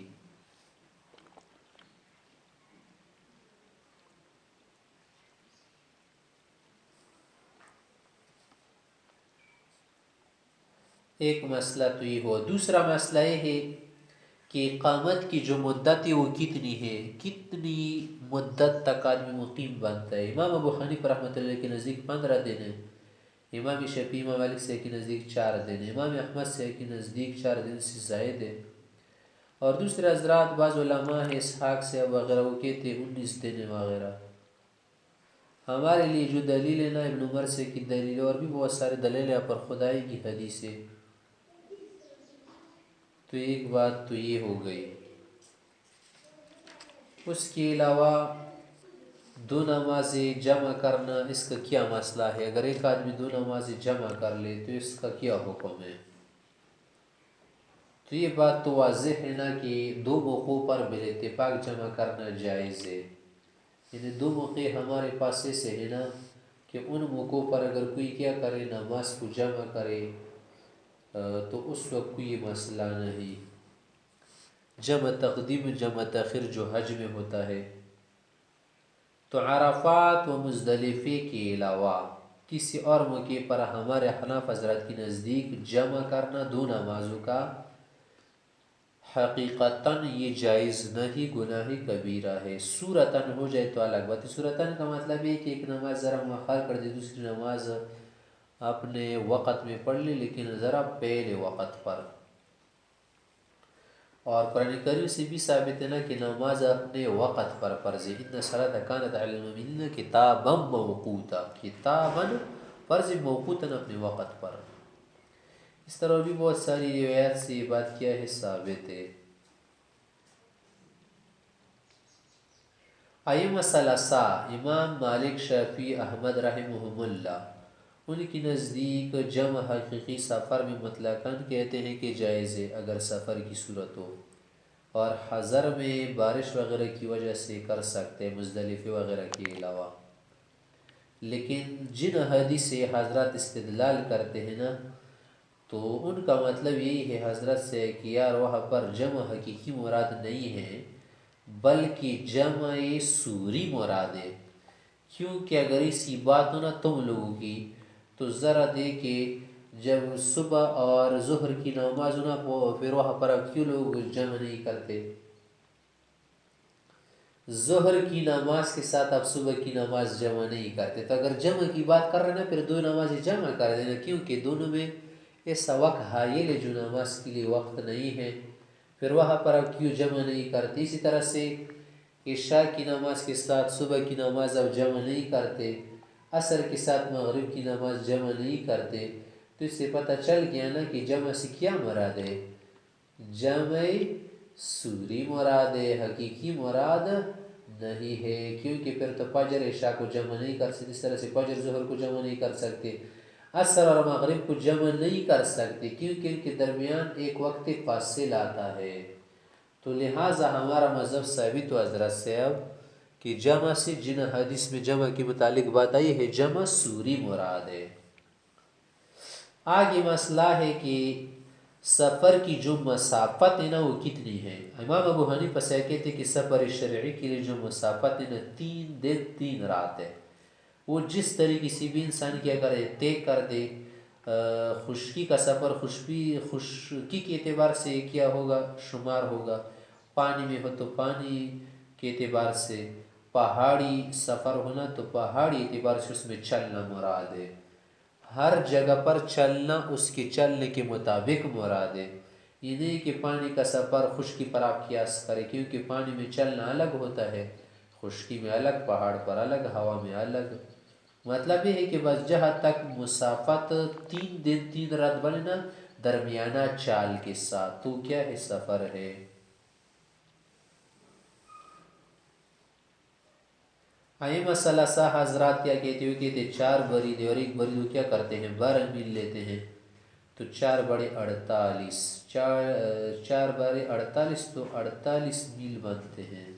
ایک مسئلہ تو یہ ہوا. دوسرا مسئلہ یہ ہے کہ اقامت کی جو مدت ہے وہ کتنی ہے، کتنی مدت تک آدمی مقیم بنتا ہے. امام ابو حنیفہ رحمۃ اللہ کے نزدیک 15 دن ہے، امام شفیع امام مالک سے کے نزدیک 4 دن، امام احمد سے کے نزدیک 4 دن سے زائد ہے، اور دوسرے حضرات بعض علماء ہیں اسحاق سے وغیرہ وہ کہتے 19 دن وغیرہ۔ ہمارے لیے جو دلیل ہے نا ابن عمر سے کی دلیل اور بھی بہت سارے دلیل ہیں پر خدائی کی حدیث ہے۔ تو ایک بات تو یہ ہو گئی، اس کے علاوہ 2 نمازیں جمع کرنا اس کا کیا مسئلہ ہے؟ اگر ایک آدمی 2 نمازیں جمع کر لے تو اس کا کیا حکم ہے؟ تو یہ بات تو واضح ہے نا کہ 2 موقعوں پر بالاتفاق جمع کرنا جائز ہے، یعنی 2 موقع ہمارے پاس ایسے ہے نا کہ ان موقعوں پر اگر کوئی کیا کرے نماز کو جمع کرے تو اس وقت کوئی مسئلہ نہیں۔ جمع تقدیم جمع تاخیر جو حج میں ہوتا ہے، تو عرفات و مزدلفے کے علاوہ کسی اور موقع پر ہمارے حناف حضرات کے نزدیک جمع کرنا 2 نمازوں کا حقیقتاً یہ جائز نہیں، گناہ کبیرہ ہے۔ صورتاً ہو جائے تو الگ بات ہے، صورتاً کا مطلب ہے کہ ایک نماز ذرا مؤخر کر دے، دوسری نماز اپنے وقت میں پڑھ لے لیکن ذرا پہلے وقت پر۔ اور قرآن کریم سے بھی ثابت ہے نا کہ نماز اپنے وقت پر فرض ہے، ان الصلاۃ کانت علی المؤمنین کتابا موقوتا، کتابا فرض موقوتا اپنے وقت پر۔ اس طرح بھی بہت ساری روایات سے یہ بات کیا ہے ثابت ہے۔ ائمہ ثلاثہ امام مالک شافعی احمد رحمہم اللہ، ان کی نزدیک جمع حقیقی سفر میں مطلقاً کہتے ہیں کہ جائز ہے اگر سفر کی صورت ہو، اور حضر میں بارش وغیرہ کی وجہ سے کر سکتے مزدلفے وغیرہ کے علاوہ۔ لیکن جن حدیث سے حضرات استدلال کرتے ہیں نا تو ان کا مطلب یہی ہے حضرت سے کہ یار وہاں پر جمع حقیقی مراد نہیں ہے بلکہ جمع سوری مراد ہے، کیونکہ اگر اسی بات ہو نا تم لوگوں کی تو ذرا دیکھے جب صبح اور ظہر کی نماز ہونا پھر وہاں پر اب کیوں لوگ جمع نہیں کرتے؟ ظہر کی نماز کے ساتھ اب صبح کی نماز جمع نہیں کرتے، تو اگر جمع کی بات کر رہے ہیں نا پھر 2 نمازیں جمع کر دینا، کیونکہ دونوں میں ایسا وقت حائل ہے جو نماز کے لیے وقت نہیں ہے، پھر وہاں پر اب کیوں جمع نہیں کرتے؟ اسی طرح سے عشاء کی نماز کے ساتھ صبح کی نماز اب جمع نہیں کرتے، عصر کے ساتھ مغرب کی نماز جمع نہیں کرتے، تو اس سے پتہ چل گیا نا کہ جمع سے کیا مراد ہے؟ جمع سوری مراد ہے، حقیقی مراد نہیں ہے، کیونکہ پھر تو فجر عشاء کو جمع نہیں کر سکتے، اس طرح سے فجر ظہر کو جمع نہیں کر سکتے، عصر اور مغرب کو جمع نہیں کر سکتے، کیونکہ ان کے درمیان ایک وقت فاصل آتا ہے۔ تو لہٰذا ہمارا مذہب ثابت و حضرت سے اب کہ جمع سے جن حدیث میں جمع کے متعلق بات آئی ہے جمع سوری مراد ہے۔ آگے مسئلہ ہے کہ سفر کی جو مسافت ہے نا وہ کتنی ہے؟ امام ابو حنیفہ سے کہتے کہ سفر شرعی کے لیے جو مسافت ہے نا 3 دن 3 رات ہے، وہ جس طریقے سے بھی انسان کیا کرے طے کر دے۔ خشکی کا سفر خشکی کے اعتبار سے کیا ہوگا شمار ہوگا، پانی میں ہو تو پانی کے اعتبار سے، پہاڑی سفر ہونا تو پہاڑی اعتبار سے اس میں چلنا مراد ہے، ہر جگہ پر چلنا اس کے چلنے کے مطابق مراد ہے، یہ نہیں کہ پانی کا سفر خشکی پر آپ قیاس کریں، کیونکہ پانی میں چلنا الگ ہوتا ہے، خشکی میں الگ، پہاڑ پر الگ، ہوا میں الگ۔ مطلب یہ ہے کہ بس جہاں تک مسافت 3 دن 3 رات بنے نا درمیانہ چال کے ساتھ تو کیا ہے سفر ہے۔ ائمہ ثلاثہ حضرات کیا کہتے ہوئے کہتے 4 برید اور 1 برید وہ کیا کرتے ہیں 12 میل لیتے ہیں، تو 4 بڑے 48، 4 بڑے 48 تو 48 میل بنتے ہیں۔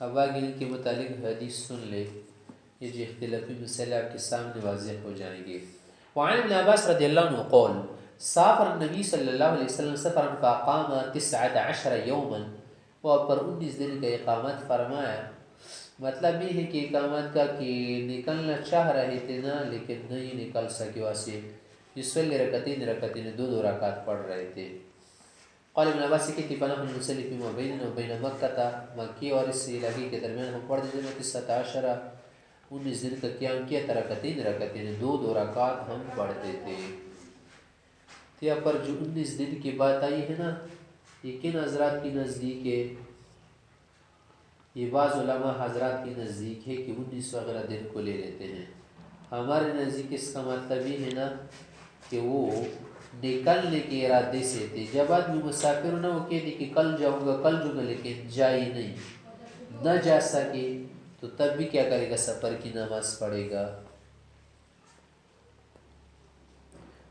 اب آگے ان کے متعلق حدیث سن لے، یہ جو اختلافی مسئلہ آپ کے سامنے واضح ہو جائیں گے۔ وعن ابن عباس رضی اللہ عنہ قول سافر النبی صلی اللہ علیہ وسلم سفرا فاقام 19 یوما، وہ پر 19 دن کا اقامت فرمایا۔ مطلب یہ ہے کہ اقامت کا کہ نکلنا چاہ رہے تھے نا لیکن نہیں نکل سکے، واسے یصلی رکعتین 2 رکعت پڑھ رہے تھے۔ قال ابن عباس کی فنحن نصلي فيما بيننا وبين مكة، مکی اور اس علاقے کے درمیان ہم پڑھ دیتے ہیں 19 19 دن کا قیام کیا تھا، رکعتین رکعتین، 2 رکعت ہم پڑھتے تھے۔ تو یہاں پر جو 19 دن کی بات آئی ہے نا، یہ کن حضرات کی نزدیک ہے؟ یہ بعض علماء حضرات کی نزدیک ہے کہ 19 وغیرہ دن کو لے لیتے ہیں۔ ہمارے نزدیک اس کا مطلب یہ ہے نا کہ وہ نکلنے کے ارادے سے تھے۔ جب آدمی مسافر نہ ہو کہتے کہ کل جاؤں گا لیکن جائے نہیں، نہ جا سکے تو تب بھی کیا کرے گا؟ سفر کی نماز پڑھے گا۔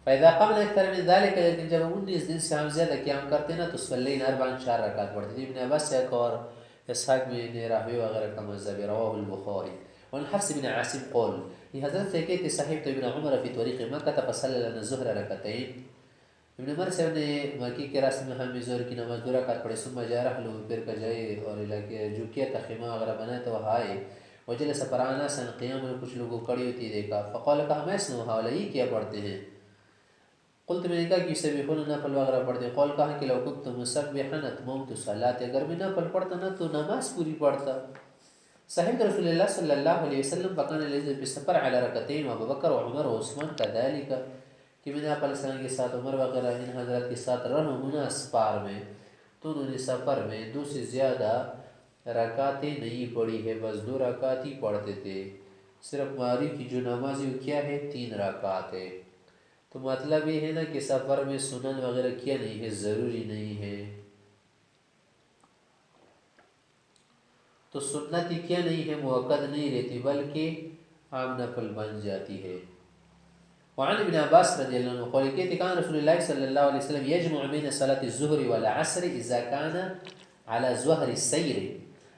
فَإِذَا قَمْنَا اَكْثَرَ مِنْ ذَلِكَ، لیکن جب 19 دن سے ہم زیادہ قیام کرتے نا تو صلینا 4 رکعت پڑھتے تھے۔ ابن عباس ایک اور اسحاق بن راہوی وغیرہ کا مذہب رواہ البخاری۔ وعن حفص بن عاصم قول، یہ حضرت سے کہتے صحیح ابن عمر فی طریق مکہ فصلی لنا الظہر رکعتین۔ ابن عمر سے نے مکی کے راستے میں ہم ظہر کی نماز 2 رکعت پڑھے، ثم جاء رحلہ، پھر کا جائے اور علاقے جو کیا تھا خیمہ وغیرہ بنایا تو وہاں آئے، وجلس فرانا سن قیام، میں کچھ لوگوں کھڑی ہوتی دیکھا، فقال کہا ما یصنع هؤلاء، یہ کیا پڑھتے ہیں؟ قلت میں نے کہا کہ یسبحون، نفل وغیرہ پڑھتے ہیں۔ قول کہا کہ لو كنت مسبحا اتممت الصلاۃ، اگر میں نفل پڑھتا نا تو نماز پوری پڑھتا۔ صحیح رسول اللہ صلی اللہ علیہ وسلم فکان الذی فی السفر علی رکعتین وابو بکر وعمر وعثمان كذلك، کہ میں نے آپ علیہ السلام کے ساتھ عمر وغیرہ ان حضرات کے ساتھ رہا ہوں نا اسفار میں، تو انہوں نے سفر میں 2 سے زیادہ رکعتیں نہیں پڑھی ہے، بس 2 رکعت ہی پڑھتے تھے۔ صرف مغرب کی جو نماز ہے وہ کیا ہے؟ 3 رکعت ہے۔ تو مطلب یہ ہے نا کہ سفر میں سنن وغیرہ کیا نہیں ہے؟ ضروری نہیں ہے۔ تو سنت کیا نہیں ہے؟ موقت نہیں رہتی بلکہ عام نفل بن جاتی ہے۔ وعن ابن عباس رضی اللہ عنہ قال کہ کان رسول اللہ صلی اللہ علیہ وسلم یجمع بین صلاة الظہر والعصر اذا کان على ظہر السیر،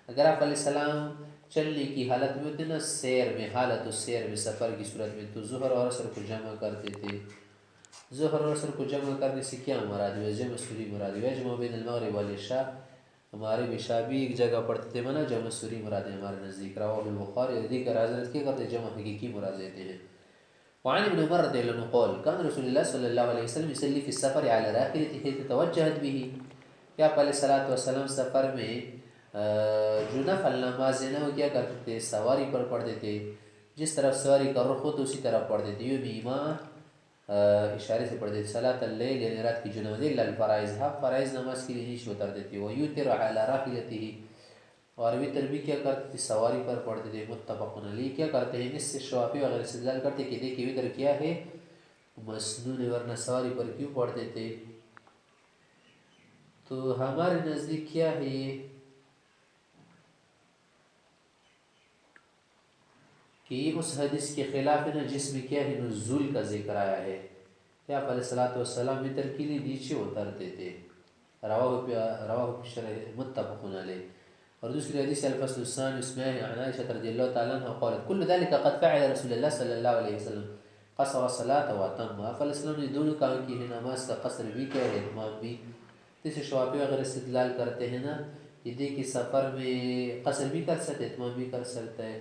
اگر آپ علیہ السلام چلنے کی حالت میں ہوتے نا، سیر میں، حالت السیر میں، سفر کی صورت میں، تو ظہر اور عصر کو جمع کرتے تھے۔ ظہر اور عصر کو جمع کرنے سے کیا مراد ہے؟ جمع سوری مراد ہے۔ یجمع بین المغرب والعشاء، ہمارے عشاء بھی ایک جگہ پڑھتے تھے، منا جمع سوری مراد ہے ہمارے نزدیک، رواہ البخاری۔ اور دیگر حضرت کیا کرتے؟ جمع حقیقی مراد لیتے ہیں۔ وعن ابن عمر رضی اللہ عنہ قال کان رسول اللہ صلی اللہ علیہ وسلم یصلی فی السفر علی راحلته حيث توجهت به، کہ آپ علیہ الصلوۃ والسلام سفر میں جو نفل نماز ہے نا وہ کیا کرتے تھے؟ سواری پر پڑھتے تھے، جس طرف سواری کا رخ ہو تو اسی طرف پڑھتے تھے۔ یہ بھی ایمان اشارے سے پڑھتے تھے۔ صلاۃ اللیل، یعنی رات کی جو نماز ہے، الفرائض، فرائض نماز کے لیے نیچے اترتے تھے۔ ویوتر علی راحلته، اور وتر بھی کیا کرتے تھے؟ سواری پر پڑھتے تھے۔ متفق علیہ۔ کیا کرتے ہیں؟ اس سے شوافی وغیرہ استدلال کرتے کہ دیکھیے وتر کیا ہے؟ مسنون، ورنہ سواری پر کیوں پڑھتے تھے؟ تو ہمارے نزدیک کیا ہے یہ کہ یہ اس حدیث کے خلاف ہے نا جس میں کیا ہے؟ نزول کا ذکر آیا ہے کہ آپ علیہ الصلوۃ والسلام وتر کے لیے نیچے اترتے تھے۔ رواہ شرح متفق علیہ۔ اور دوسری حدیث الفصل الثانی اس میں ہے عن عائشہ رضی اللہ تعالیٰ عنہ قالت کل ذلك قد فعل رسول اللہ صلی اللہ علیہ وسلم قصر الصلاۃ واتم، آپ علیہ السلام نے دونوں کام کی ہے، نماز کا قصر بھی کیا ہے؟ اتمام بھی۔ جیسے شوافی وغیرہ استدلال کرتے ہیں نا کہ دیکھیے سفر میں قصر بھی کر سکتے، اتمام بھی کر سکتا ہے۔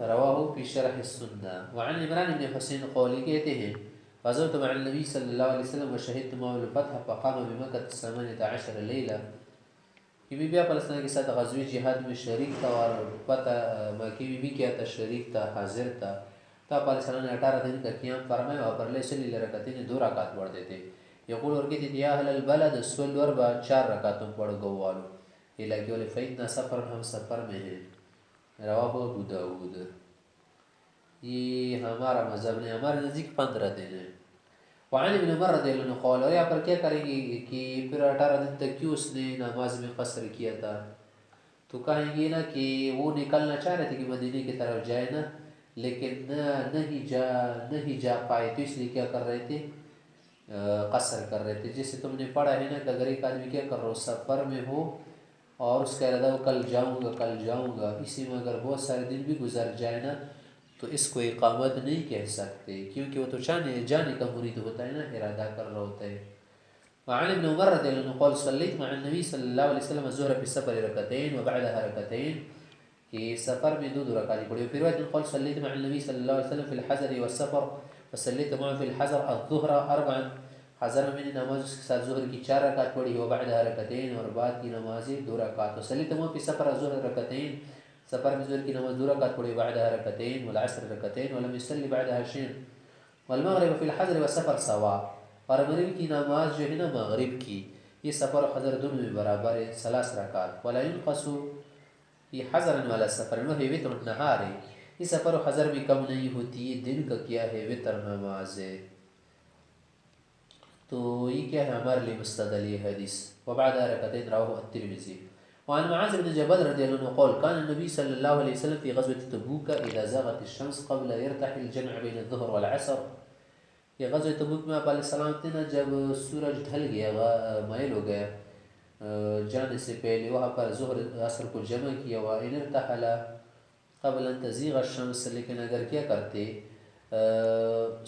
رواہ فی شرح السنہ۔ وعن عمران بن حسین قولی کہتے ہیں غزوت مع النبی صلی اللہ علیہ وسلم وشہدت معه الفتح فقام بمکہ 18 لیلہ، کہ بی بی آپ علیہ السلام کے ساتھ غزوی جہاد میں شریک تھا اور پتہ مکی بی بی کیا تھا؟ شریک تھا، حاضر تھا۔ تو آپ علیہ السلام نے 18 دن کا قیام فرمایا اور پر لیسلی رکعتین، 2 رکعت پڑھتے تھے۔ یقول اور کہتے تھے یا اہل البلد صلوا اربعا، 4 رکعتوں پڑھ گو والو، علاقے والے، فإنا سفر، ہم سفر میں ہیں۔ رواہ ابو داود۔ یہ ہمارا مذہب نہیں، ہمارے نزدیک 15 دن ہے۔ وعن ابن عمر رضی اللہ عنہ قال، اور یہاں پر کیا کریں گے کہ پھر 18 دن تک کیوں اس نے نماز میں قصر کیا تھا؟ تو کہیں گے نا کہ وہ نکلنا چاہ رہے تھے کہ مدینے کی طرف جائے نا، لیکن نہیں جا پائے، تو اس لیے کیا کر رہے تھے؟ قصر کر رہے تھے۔ جیسے تم نے پڑھا ہے نا کہ اگر ایک آدمی کیا کر رہا ہو، سفر میں ہو اور اس کا ارادہ ہو کل جاؤں گا، اسی میں اگر بہت سارے دن بھی گزر جائے نا تو اس کو اقامت نہیں کہہ سکتے، کیونکہ وہ تو جانے کا مرید ہوتا ہے نا، ارادہ کر رہا ہوتا ہے۔ وعن ابن عمر رضی اللہ عنہ قال صلیت مع النبی صلی اللہ علیہ وسلم الظہر فی السفر رکعتین وبعدها رکعتین، کہ سفر میں 2 رکعتیں پڑھی۔ پھر روایت قال صلیت مع النبی صلی اللہ علیہ وسلم فی الحضر والسفر فصلیت معه فی الحضر الظہر اربعا، حضر میں نے نماز اس کے ساتھ ظہر کی 4 رکعت پڑھی، وبعدها رکعتین، اور بعد کی نماز 2 رکعت، وصلیت معه فی السفر الظہر رکعتین، سفر میں ظہر کی نماز 2 رکعت پڑھی بعدها رکعتين والعصر رکعتين ولم يصلي بعدها شيء والمغرب في الحضر والسفر سواء. اور مغرب کی نماز جو ہے نا مغرب کی یہ سفر و حضر دونوں میں برابر ہے 3 رکعت. ولا ينقص في حضر ولا سفر وهي وتر النهار. یہ سفر و حضر بھی کم نہیں ہوتی ہے دن کا کیا ہے وتر نماز ہے. تو یہ کیا ہے ہمارے لیے مستدل یہ حدیث. وبعد ركعتين رواه الترمذي. وعن معاذ بن جبل رضي الله عنه قال كان النبي صلى الله عليه وسلم في غزوة تبوك إذا زاغت الشمس قبل يرتحل الجمع بين الظهر والعصر. یہ غزوہ تبوک میں آپ علیہ السلام تھے نا جب سورج ڈھل گیا مائل ہو گیا جانے سے پہلے وہاں پر ظہر عصر کو جمع کیا. وإن ارتحل قبل ان تزيغ الشمس لیکن اگر کیا کرتے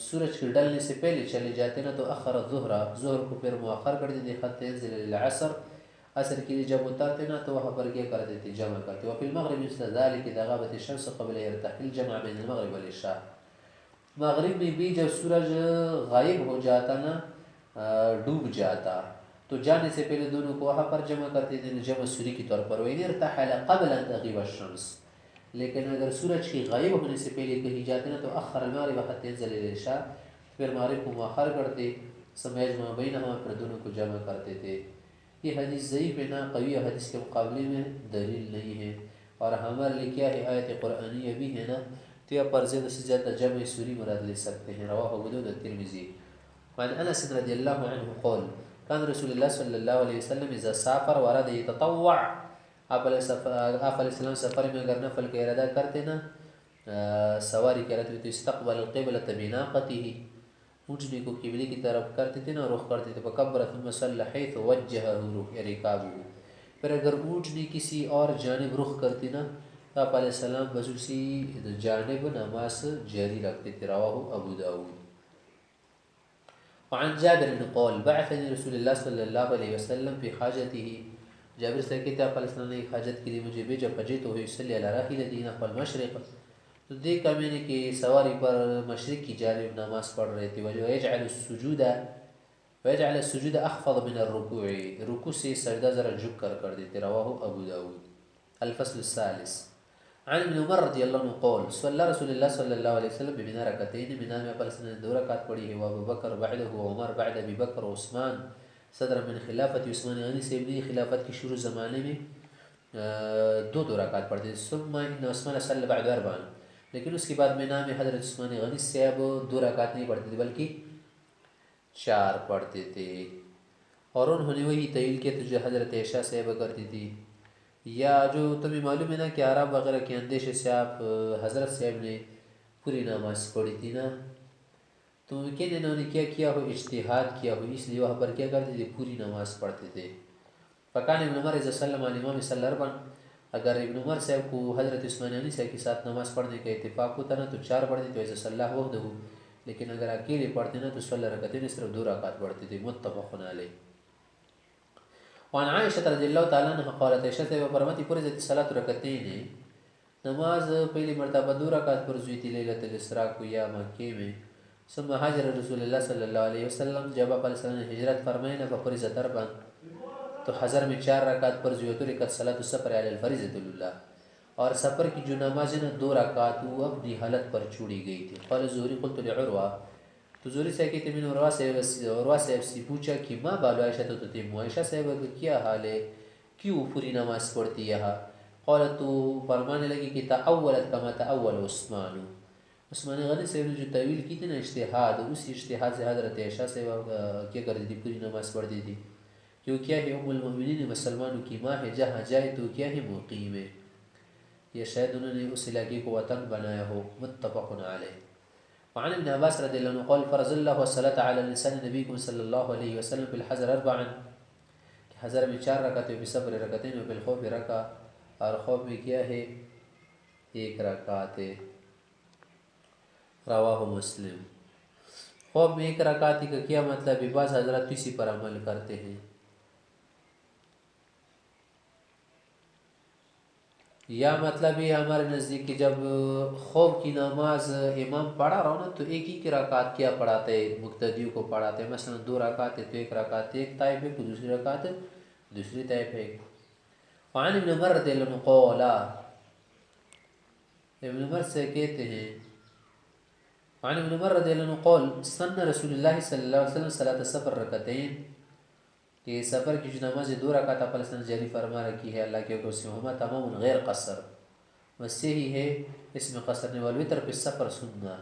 سورج کے ڈلنے سے پہلے چلے جاتے نا تو اخر الظہر ظہر کو پھر مؤخر کر دیتے حتی ينزل العصر عصر کے لیے جب اتارتے نا تو وہاں پر کیا کرتے تھے جمع کرتے. وفي المغرب مثل ذلك اذا غابت الشمس قبل يرتحل الجمع بين المغرب والعشاء. مغرب میں بھی جب سورج غائب ہو جاتا نا ڈوب جاتا تو جانے سے پہلے دونوں کو وہاں پر جمع کرتے تھے جمع سوری کے طور پر. وإن ارتحل قبل ان تغيب الشمس لیکن اگر سورج کی غائب ہونے سے پہلے کہیں جاتے نا تو اخر المغرب حتى ينزل العشاء پھر مغرب کو مؤخر کرتے سمیجما بینہما پھر دونوں کو جمع کرتے تھے. یہ حدیث ضعیف ہے نا قوی حدیث کے مقابلے میں دلیل نہیں ہے. اور ہمارے لیے کیا ہے آیت قرآنیہ بھی ہے نا تو یا پر زیادہ سے زیادہ جمع سوری مراد لے سکتے ہیں. رواہ ابو داؤد الترمذی. وعن انس رضی اللہ عنہ قال كان رسول اللہ صلی اللہ علیہ وسلم اذا سافر واراد يتطوع. آپ علیہ السلام سفر میں اگر نفل کا ارادہ کرتے نا سواری کے ارادہ تو استقبل القبلة بناقته اونٹنے کو قبلے کی طرف کرتے تھے نا رخ کرتے تھے. فکبر ثم صلى حيث وجهه ركابه. پھر اگر اونٹنے کسی اور جانب رخ کرتی نا تو آپ علیہ السلام بس اسی جانب نماز جاری رکھتے تھے. رواہ ابو داؤد. وعن جابر قال بعثني رسول اللہ صلی اللہ علیہ وسلم في حاجته. جابر سے کہتے ہیں آپ علیہ السلام نے ایک حاجت کے لیے مجھے بھیجا. فجئت وهو يصلي على راحلته نحو المشرق. تو دیکھا میں نے کہ سواری پر مشرق کی جانب نماز پڑھ رہے تھے. ويجعل السجود اخفض من الركوع. رکوع سے سجدہ ذرا جھک کر دیتے. رواہ ابو داؤد. الفصل الثالث. عن ابن عمر رضی اللہ عنہ قول صلی رسول اللہ صلی اللہ علیہ وسلم بمنا رکعتین. منا میں اپنے نے 2 رکعت پڑھی ہے. وابو بکر بعدہ عمر بعد ابی بکر عثمان صدر من خلافت عثمان غنی سے ابن خلافت کی شروع زمانے میں 2 رکعت پڑھتے. ثم ان عثمان صلی بعد 4. لیکن اس کے بعد میں نام حضرت عثمان غنی سے اب 2 رکعت نہیں پڑھتے تھے بلکہ 4 پڑھتے تھے. اور انہوں نے وہی تعیل کیا تو جو حضرت عائشہ صاحبہ کرتی تھی. یا جو تمہیں معلوم ہے نا کہ عرب وغیرہ کے اندیشے سے آپ حضرت صاحب نے پوری نماز پڑھی تھی نا تو ممکن انہوں نے کیا کیا ہو اجتہاد کیا ہو اس لیے وہاں پر کیا کرتے تھے پوری نماز پڑھتے تھے. فکان ابن عمر اذا سلم علی امام صلی اللہ علیہ. اگر ابن عمر صاحب کو حضرت عثمان غنی صاحب کے ساتھ نماز پڑھنے کا اتفاق ہوتا نا تو 4 پڑھتے تھے. ویسے صلی اللہ وحدہ. لیکن اگر اکیلے پڑھتے نا تو صلی رکعتین صرف 2 رکعت پڑھتے تھے. متفق علیہ. وعن عائشہ رضی اللہ تعالیٰ عنہ قالت عائشہ سے فرماتی فرضت الصلاۃ رکعتین. نماز پہلی مرتبہ 2 رکعت فرض ہوئی تھی لیلۃ الاسراء کو یا مکے میں. ثم حاجر رسول اللہ صلی اللہ علیہ وسلم. جب آپ علیہ السلام نے ہجرت فرمائی نا ففرضت 4 تو حضر میں 4 رکعت فرض ہوئی. ترکت صلاۃ السفر علی الفریضۃ الاولى. اور سفر کی جو نماز ہے نا 2 رکعت وہ اپنی حالت پر چھوڑی گئی تھی. قال الزہری قلت لعروہ. تو زہری سے کہتے میں نے عروہ صاحب سے پوچھا کہ ما بال عائشہ تو تتم. عائشہ صاحبہ کا کیا حال ہے کیوں پوری نماز پڑھتی یہاں. قالت تو فرمانے لگی کہ تاولت کما تاول عثمان. عثمان غنی صاحب نے جو تعویل کی تھی نا اجتہاد اسی اجتہاد سے حضرت عائشہ صاحبہ کیا کرتی تھی پوری نماز پڑھتی تھی. کیوں کیا ہے ام المؤمنین مسلمانوں کی ماں ہے جہاں جائے تو کیا ہے مقیم ہے. یہ شاید انہوں نے اس علاقے کو وطن بنایا ہو. متفق علیہ. وعن ابن عباس رضی اللہ عنہ قال فرض اللہ والصلاة علی لسان نبیکم صلی اللہ علیہ وسلم فی الحضر 4. کہ حضر میں 4 رکعت وفی السفر رکعتین وفی الخوف رکع. اور خوف میں کیا ہے 1 رکعت ہے. رواہ مسلم. خوف میں 1 رکعت کا کیا مطلب ہے بعض حضرات اسی پر عمل کرتے ہیں. یا مطلب یہ ہمارے نزدیک کہ جب خوف کی نماز امام پڑھا رہا ہو نا تو ایک ہی رکعت کیا پڑھاتے ہیں مقتدیوں کو پڑھاتے ہیں. مثلا 2 رکعت ہے تو 1 رکعت ایک طائف ہے تو دوسری رکعت دوسری طائف ہے. وعن ابن عمر رضی اللہ عنہ قال ابن عمر سے کہتے ہیں عن ابن عمر رضی اللہ عنہ قول سن رسول اللہ صلی اللہ علیہ وسلم صلاۃ السفر رکعتین کہ سفر کی جو نماز 2 رکعت آپ نے جاری فرما رکھی ہے اللہ کے حکم سے، ہما تمام غیر قصر، بس یہی ہے اس میں قصر نے والوتر پہ سفر سننا،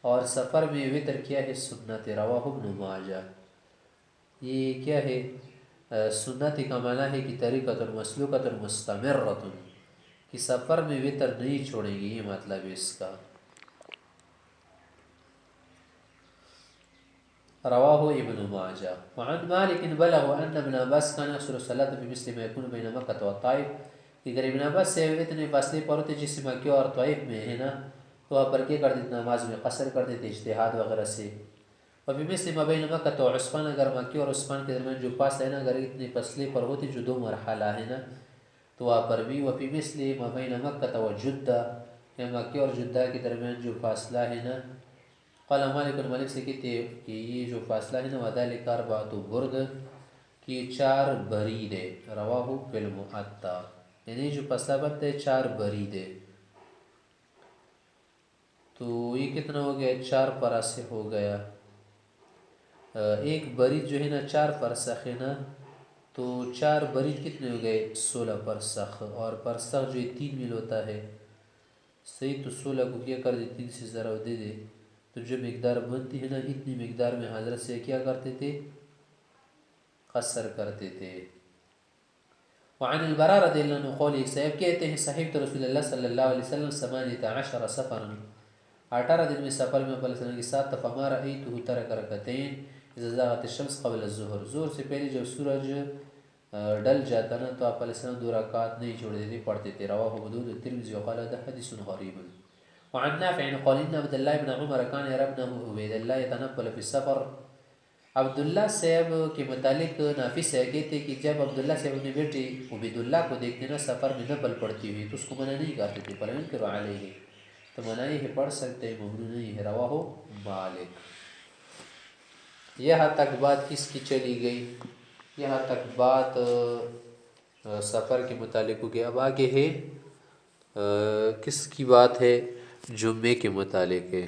اور سفر میں وطر کیا ہے سنت، رواہ ابن ماجہ۔ یہ کیا ہے سنت کا معنی ہے کہ طریقۃ مسلوکۃ مستمرۃ، کہ سفر میں وطر نہیں چھوڑیں گے، یہ مطلب ہے اس کا۔ رواہ ابن ماجہ۔ وعن مالک بلغ ان ابن عباس كان يقصر الصلاة في مثل ما يكون بين مکہ والطائف، کہ اگر ابن عباس سے اتنے فاصلے پر ہوتے جس سے مکہ اور طائف میں ہے نا، تو وہاں پر کیا کر دیتے، نماز میں قصر کر دیتے اجتہاد وغیرہ سے۔ وفي مثل ما بين مکہ و عثمان، اگر مکہ اور عثمان کے درمیان جو پاس ہے نا، اگر اتنے فاصلے پر ہوتے جو 2 مرحلہ ہے نا، تو وہاں پر بھی وفي مثل ما بين مکہ و جدہ، یا مکہ اور جدہ کے درمیان جو فاصلہ ہے نا، قال مالک مالک سے کہتے کہ یہ جو فاصلہ ہے نا وذلك 4 برد، کہ 4 برید ہے، رواہ فی المؤطا، یعنی جو فاصلہ بنتا ہے 4 برید ہے، تو یہ کتنا ہو گیا، 4 فرسخ ہو گیا، ایک برید جو ہے نا 4 فرسخ ہے نا، تو 4 برید کتنے ہو گئے، 16 فرسخ، اور فرسخ جو 3 میل ہوتا ہے، صحیح، تو 16 کو کیا کر دے 3 سے ضرب دے دے، تو جو مقدار بنتی ہے نا اتنی مقدار میں حضرت سے کیا کرتے تھے، قصر کرتے تھے۔ وعن البراء رضی اللہ عنہ قول، ایک صاحب کہتے ہیں صحیح رسول اللہ صلی اللہ علیہ وسلم 18 سفرا، 18 دن میں سفر میں پہلے سنہ کے ساتھ، فما رأیتہ ترک رکعتین اذا زاغت الشمس قبل الظہر، ظہر سے پہلے جب سورج ڈل جاتا نا تو آپ علیہ السلام 2 رکعات نہیں چھوڑتے تھے، پڑھتے تھے، رواہ ابو داؤد الترمذی وقال هذا حدیث غریب۔ وعن نافع قال ان عبد الله بن عمر كان يرى ابنه عبید اللہ يتنفل في السفر، عبداللہ صاحب کے متعلق نافع سے کہتے کہ جب عبداللہ صاحب اپنے بیٹے عبید اللہ کو دیکھتے نا سفر میں نفل پڑھتی ہوئی تو اس کو منع نہیں کرتے تھے، فلم انکر علیہ، تو منع ہے پڑھ سکتے ہیں، ممنوع نہیں ہے، رواہ مالک۔ یہاں تک بات کس کی چلی گئی، یہاں تک بات سفر کے متعلق ہو گیا، اب آگے ہے کس کی بات ہے، جمعے کے متعلق ہے۔